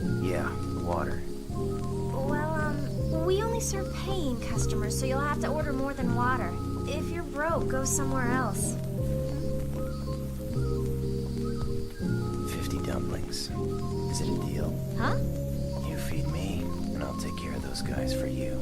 Yeah, the water. Well, we only serve paying customers, so you'll have to order more than water. If you're broke, go somewhere else. 50 dumplings. Is it a deal? Huh? You feed me, and I'll take care of those guys for you.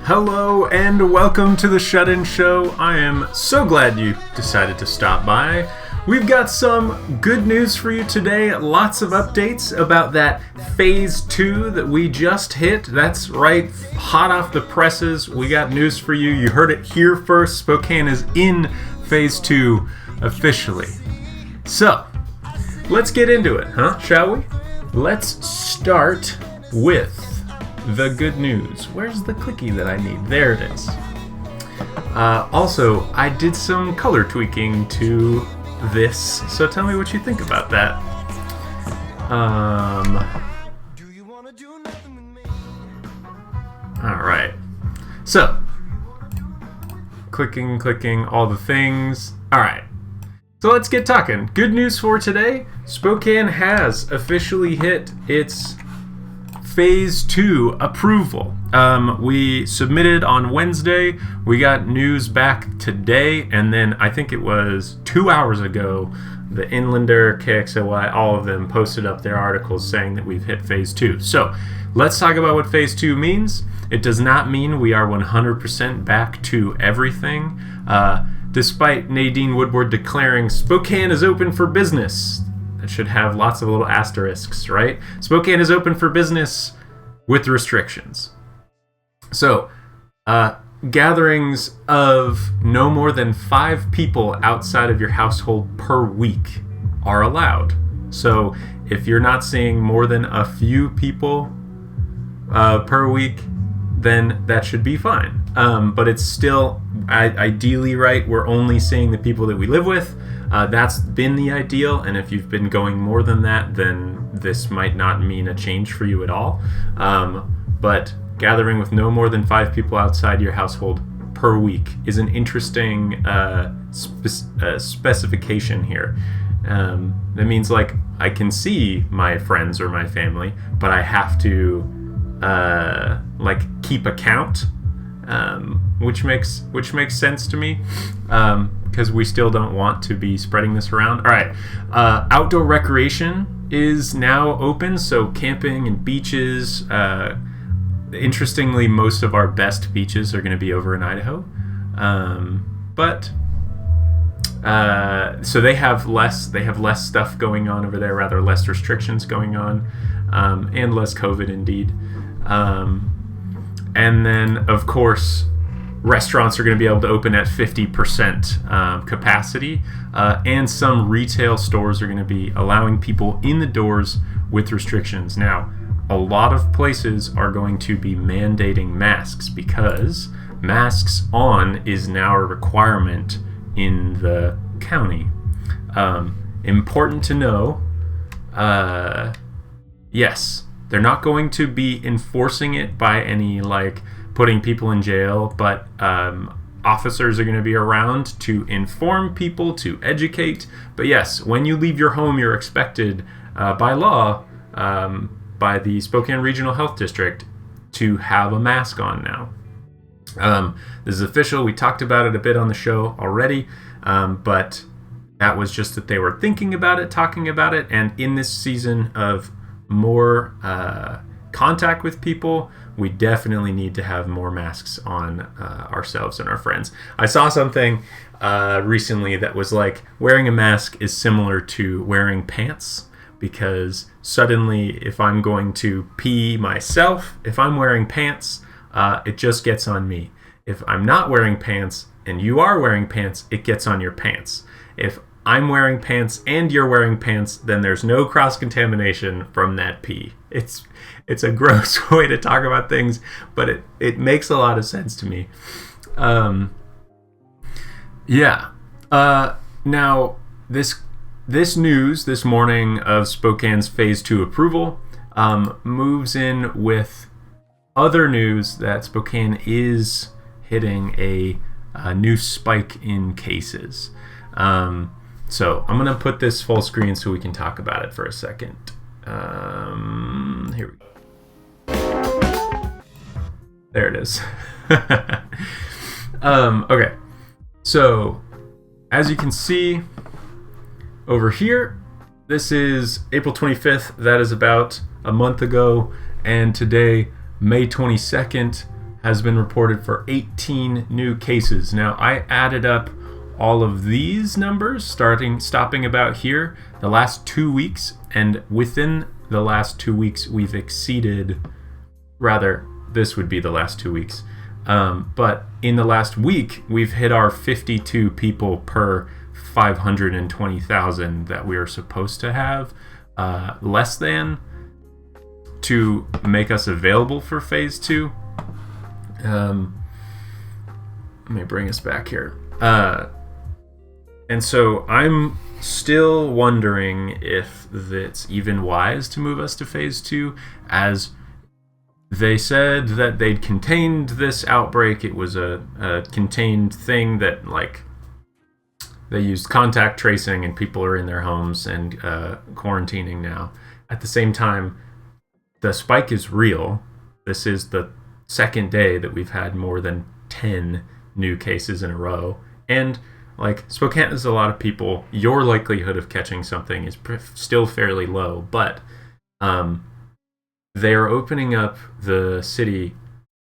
Hello and welcome to the Shut-In Show. I am so glad you decided to stop by. We've got some good news for you today. Lots of updates about that Phase 2 that we just hit. That's right, hot off the presses. We got news for you. You heard it here first. Spokane is in Phase 2 officially. So, let's get into it, shall we? Let's start with the good news. Where's the clicky that I need? There it is. Also, I did some color tweaking to this, so tell me what you think about that. Alright. So, clicking, all the things. Alright. So let's get talking. Good news for today. Spokane has officially hit its Phase 2 approval. We submitted on Wednesday. We got news back today, and then I think it was 2 hours ago, the Inlander, KXLY, all of them posted up their articles saying that we've hit Phase 2. So let's talk about what Phase 2 means. It does not mean we are 100% back to everything. Despite Nadine Woodward declaring Spokane is open for business. It should have lots of little asterisks, right? Spokane is open for business with restrictions. So, gatherings of no more than 5 people outside of your household per week are allowed. So, if you're not seeing more than a few people per week, then that should be fine. But it's still ideally, right, we're only seeing the people that we live with. That's been the ideal, and if you've been going more than that, then this might not mean a change for you at all. But gathering with no more than 5 people outside your household per week is an interesting specification here. That means like I can see my friends or my family, but I have to like keep a count, which makes sense to me, because we still don't want to be spreading this around. All right, outdoor recreation is now open, so camping and beaches. Interestingly, most of our best beaches are going to be over in Idaho, so they have less stuff going on over there, rather less restrictions going on, and less COVID indeed. And then, of course, restaurants are going to be able to open at 50% capacity, and some retail stores are going to be allowing people in the doors with restrictions. Now, a lot of places are going to be mandating masks because masks on is now a requirement in the county. Important to know, yes, they're not going to be enforcing it by any like putting people in jail, but officers are going to be around to inform people, to educate. But yes, when you leave your home, you're expected by law, by the Spokane Regional Health District, to have a mask on now. This is official. We talked about it a bit on the show already, but that was just that they were thinking about it, talking about it, and in this season of more contact with people, we definitely need to have more masks on ourselves and our friends. I saw something recently that was like wearing a mask is similar to wearing pants, because suddenly if I'm going to pee myself, if I'm wearing pants, it just gets on me. If I'm not wearing pants and you are wearing pants, it gets on your pants. If I'm wearing pants and you're wearing pants, then there's no cross-contamination from that pee. It's a gross way to talk about things, but it makes a lot of sense to me. Now, this news this morning of Spokane's Phase 2 approval moves in with other news that Spokane is hitting a new spike in cases. So I'm going to put this full screen so we can talk about it for a second. Here we go. There it is. Okay. So as you can see over here, this is April 25th. That is about a month ago. And today, May 22nd, has been reported for 18 new cases. Now, I added up all of these numbers, stopping about here, the last 2 weeks, and within the last 2 weeks, we've exceeded, rather, this would be the last 2 weeks, but in the last week, we've hit our 52 people per 520,000 that we are supposed to have, less than, to make us available for Phase 2. Let me bring us back here. And so I'm still wondering if it's even wise to move us to Phase 2, as they said that they'd contained this outbreak. It was a contained thing that, like, they used contact tracing and people are in their homes and quarantining now. At the same time, the spike is real. This is the second day that we've had more than 10 new cases in a row. And like, Spokane is a lot of people. Your likelihood of catching something is still fairly low, but they are opening up the city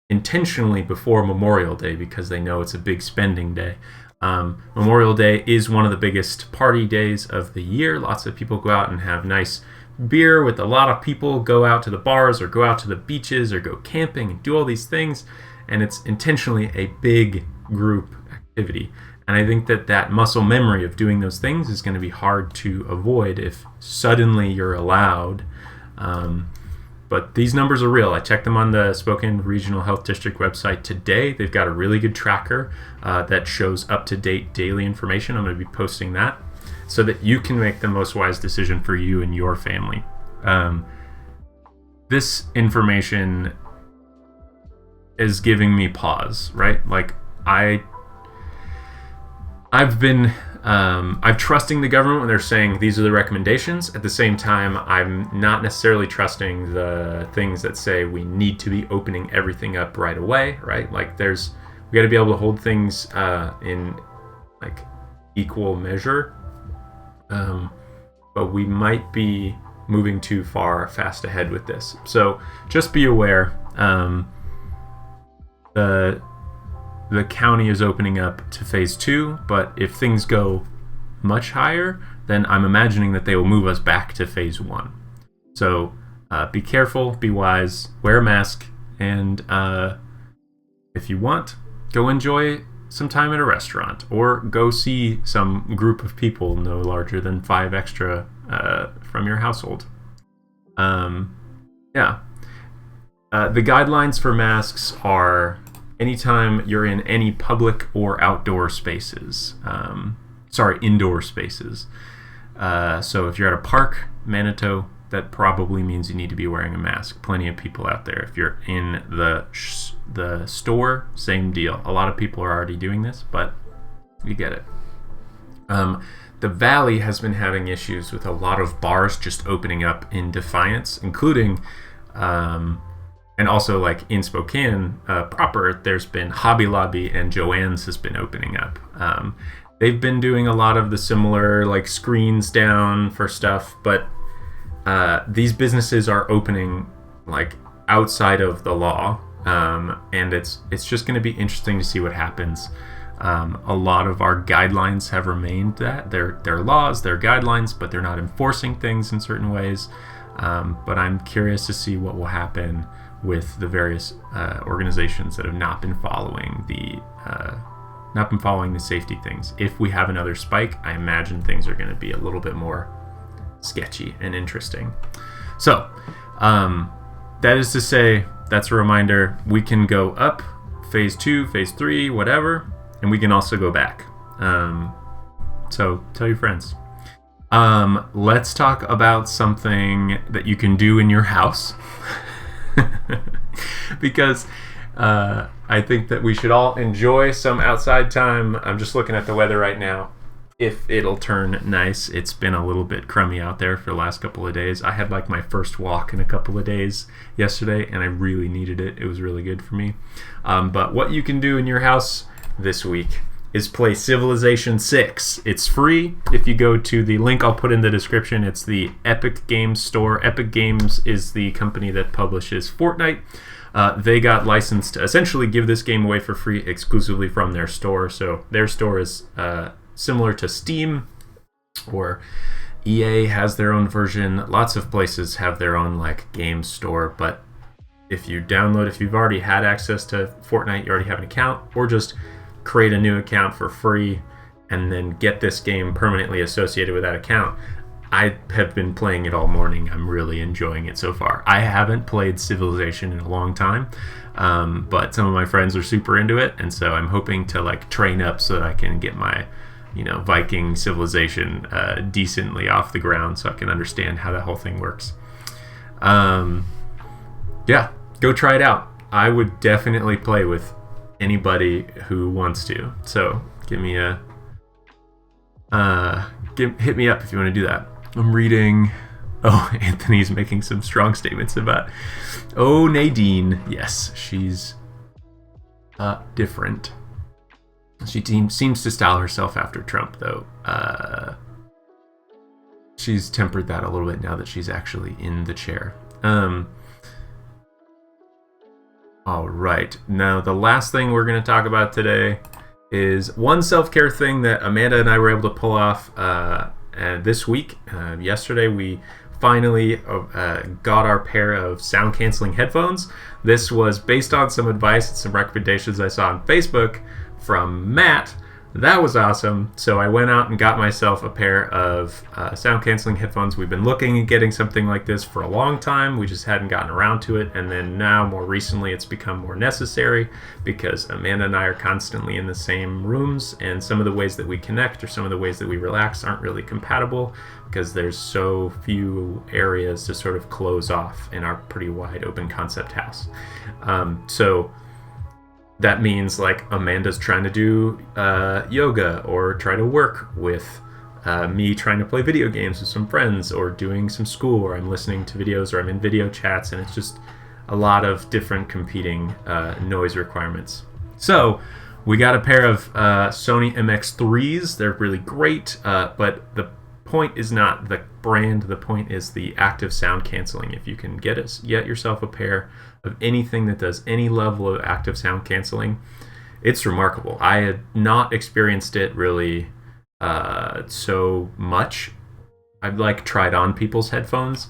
intentionally before Memorial Day because they know it's a big spending day. Memorial Day is one of the biggest party days of the year. Lots of people go out and have nice beer with a lot of people, go out to the bars or go out to the beaches or go camping and do all these things. And it's intentionally a big group activity. And I think that muscle memory of doing those things is going to be hard to avoid if suddenly you're allowed. But these numbers are real. I checked them on the Spokane Regional Health District website today. They've got a really good tracker that shows up-to-date daily information. I'm going to be posting that so that you can make the most wise decision for you and your family. This information is giving me pause, right? Like I'm trusting the government when they're saying these are the recommendations. At the same time, I'm not necessarily trusting the things that say we need to be opening everything up right away, right? Like we got to be able to hold things in like equal measure, but we might be moving too fast ahead with this. So just be aware. The county is opening up to phase 2, but if things go much higher, then I'm imagining that they will move us back to phase 1. So be careful, be wise, wear a mask, and if you want, go enjoy some time at a restaurant, or go see some group of people no larger than 5 extra from your household. The guidelines for masks are anytime you're in any public or outdoor spaces. Indoor spaces. So if you're at a park, Manitou, that probably means you need to be wearing a mask. Plenty of people out there. If you're in the store, same deal. A lot of people are already doing this, but you get it. The Valley has been having issues with a lot of bars just opening up in defiance, including... and also, like in Spokane proper, there's been Hobby Lobby and Joann's has been opening up. They've been doing a lot of the similar like screens down for stuff, but these businesses are opening like outside of the law, and it's just going to be interesting to see what happens. A lot of our guidelines have remained that they're laws, they're guidelines, but they're not enforcing things in certain ways. But I'm curious to see what will happen with the various organizations that have not been following the safety things. If we have another spike, I imagine things are going to be a little bit more sketchy and interesting. So that is to say, that's a reminder. We can go up, phase 2, phase 3, whatever, and we can also go back. So tell your friends. Let's talk about something that you can do in your house. Because I think that we should all enjoy some outside time. I'm just looking at the weather right now. If it'll turn nice. It's been a little bit crummy out there for the last couple of days. I had like my first walk in a couple of days yesterday, and I really needed it. It was really good for me. But what you can do in your house this week is play Civilization 6. It's free. If you go to the link I'll put in the description, it's the Epic Games store. Epic Games is the company that publishes Fortnite. They got licensed to essentially give this game away for free exclusively from their store. So their store is similar to Steam, or EA has their own version. Lots of places have their own like game store, but if you've already had access to Fortnite, you already have an account, or just create a new account for free and then get this game permanently associated with that account. I have been playing it all morning. I'm really enjoying it so far. I haven't played Civilization in a long time, but some of my friends are super into it, and so I'm hoping to like train up so that I can get my Viking civilization decently off the ground so I can understand how that whole thing works. Go try it out. I would definitely play with anybody who wants to. So hit me up if you want to do that. I'm reading. Oh, Anthony's making some strong statements about. Oh, Nadine. Yes, she's different. She seems to style herself after Trump, though. She's tempered that a little bit now that she's actually in the chair. All right. Now, the last thing we're going to talk about today is one self-care thing that Amanda and I were able to pull off this week. Yesterday, we finally got our pair of sound-canceling headphones. This was based on some advice and some recommendations I saw on Facebook from Matt, that was awesome. So I went out and got myself a pair of sound canceling headphones. We've been looking at getting something like this for a long time. We just hadn't gotten around to it. And then now, more recently, it's become more necessary because Amanda and I are constantly in the same rooms, and some of the ways that we connect or some of the ways that we relax aren't really compatible because there's so few areas to sort of close off in our pretty wide open concept house. So that means like Amanda's trying to do yoga or try to work with me trying to play video games with some friends or doing some school, or I'm listening to videos, or I'm in video chats, and it's just a lot of different competing noise requirements. So we got a pair of Sony MX3s. They're really great, but the point is not the brand. The point is the active sound canceling. If you can get yourself a pair of anything that does any level of active sound canceling, it's remarkable. I had not experienced it really so much. I've tried on people's headphones,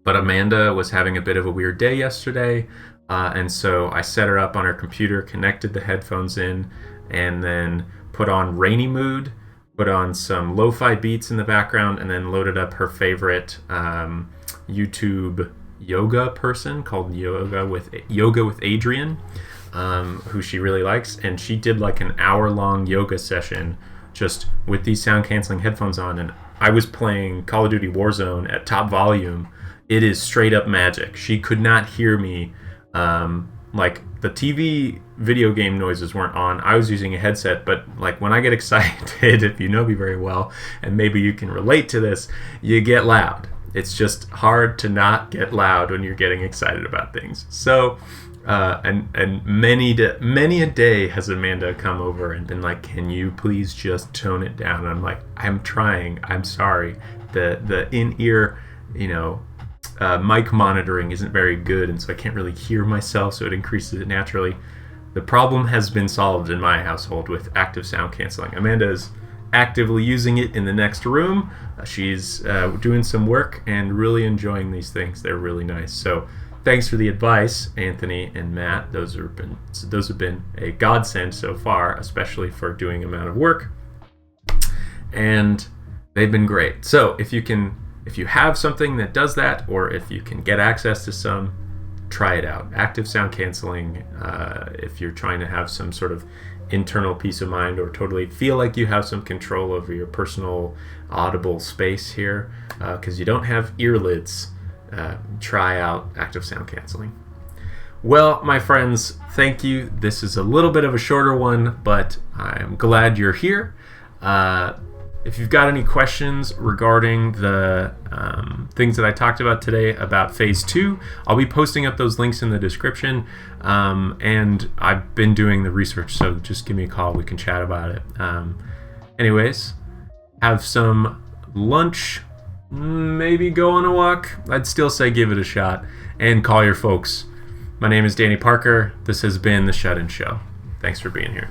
but Amanda was having a bit of a weird day yesterday, and so I set her up on her computer, connected the headphones in, and then put on rainy mood, put on some lo-fi beats in the background, and then loaded up her favorite YouTube yoga person called Yoga with Adrian, who she really likes, and she did like an hour-long yoga session just with these sound canceling headphones on, and I was playing Call of Duty Warzone at top volume. It is straight up magic. She could not hear me. Like the TV video game noises weren't on. I was using a headset, but like when I get excited, if you know me very well, and maybe you can relate to this, you get loud. It's just hard to not get loud when you're getting excited about things. So, and many a day has Amanda come over and been like, "Can you please just tone it down?" And I'm like, "I'm trying. I'm sorry. The in-ear, mic monitoring isn't very good, and so I can't really hear myself, so it increases it naturally." The problem has been solved in my household with active sound canceling. Amanda is actively using it in the next room. She's doing some work and really enjoying these things. They're really nice. So thanks for the advice, Anthony and Matt. Those have been a godsend so far, especially for doing amount of work. And they've been great. So if you have something that does that, or if you can get access to some, try it out. Active sound canceling, if you're trying to have some sort of internal peace of mind or totally feel like you have some control over your personal audible space here, because you don't have earlids, try out active sound canceling. Well, my friends, thank you. This is a little bit of a shorter one, but I'm glad you're here. If you've got any questions regarding the things that I talked about today about Phase 2, I'll be posting up those links in the description. And I've been doing the research, so just give me a call. We can chat about it. Anyways, have some lunch, maybe go on a walk. I'd still say give it a shot, and call your folks. My name is Danny Parker. This has been The Shut-In Show. Thanks for being here.